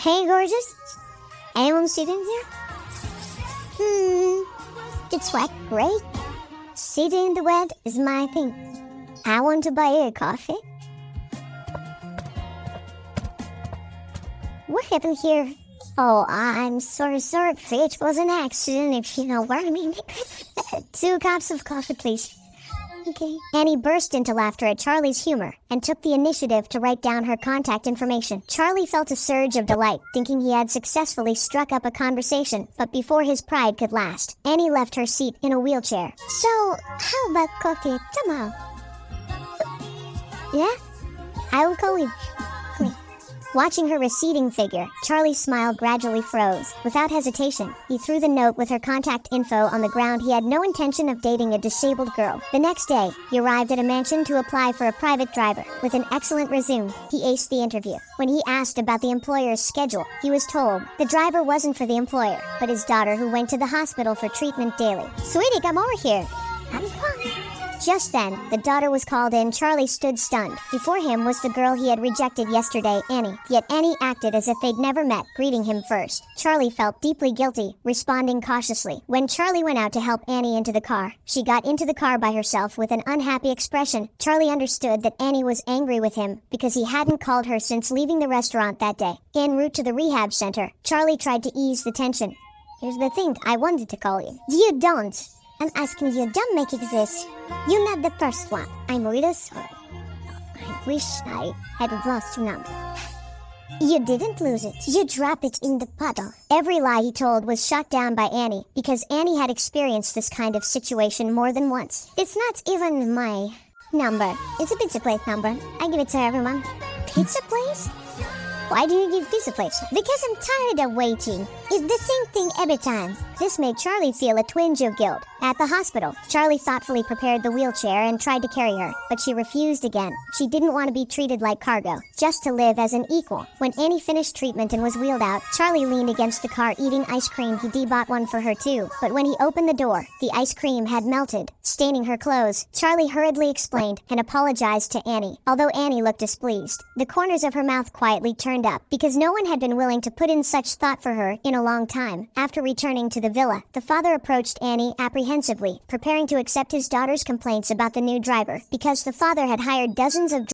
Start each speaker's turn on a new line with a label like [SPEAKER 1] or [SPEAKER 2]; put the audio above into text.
[SPEAKER 1] Hey, gorgeous. Anyone sitting there? It's wet. Great. Sitting in the wet is my thing. I want to buy a coffee. What happened here? Oh, I'm so sorry. It was an accident, if you know what I mean. 2 cups of coffee, please. Okay. Annie burst into laughter at Charlie's humor and took the initiative to write down her contact information. Charlie felt a surge of delight, thinking he had successfully struck up a conversation, but before his pride could last, Annie left her seat in a wheelchair. So, how about coffee tomorrow? Yeah? I will call you. Watching her receding figure, Charlie's smile gradually froze. Without hesitation, he threw the note with her contact info on the ground. He had no intention of dating a disabled girl. The next day, he arrived at a mansion to apply for a private driver. With an excellent resume, he aced the interview. When he asked about the employer's schedule, he was told the driver wasn't for the employer, but his daughter, who went to the hospital for treatment daily. Sweetie, come over here. I'm fine. Just then, the daughter was called in. Charlie stood stunned. Before him was the girl he had rejected yesterday, Annie. Yet Annie acted as if they'd never met, greeting him first. Charlie felt deeply guilty, responding cautiously. When Charlie went out to help Annie into the car, she got into the car by herself with an unhappy expression. Charlie understood that Annie was angry with him because he hadn't called her since leaving the restaurant that day. En route to the rehab center, Charlie tried to ease the tension. Here's the thing, I wanted to call you. You don't. I'm asking you, don't make exist. You're not the first one. I'm really sorry. I wish I had lost your number. You didn't lose it. You dropped it in the puddle. Every lie he told was shot down by Annie, because Annie had experienced this kind of situation more than once. It's not even my number. It's a pizza plate number. I give it to everyone. Pizza place? Why do you give pizza plates? Because I'm tired of waiting. It's the same thing every time. This made Charlie feel a twinge of guilt. At the hospital, Charlie thoughtfully prepared the wheelchair and tried to carry her, but she refused again. She didn't want to be treated like cargo, just to live as an equal. When Annie finished treatment and was wheeled out, Charlie leaned against the car eating ice cream. He bought one for her too. But when he opened the door, the ice cream had melted, staining her clothes. Charlie hurriedly explained and apologized to Annie, although Annie looked displeased. The corners of her mouth quietly turned up, because no one had been willing to put in such thought for her in a long time. After returning to the villa, the father approached Annie apprehensively, preparing to accept his daughter's complaints about the new driver, because the father had hired dozens of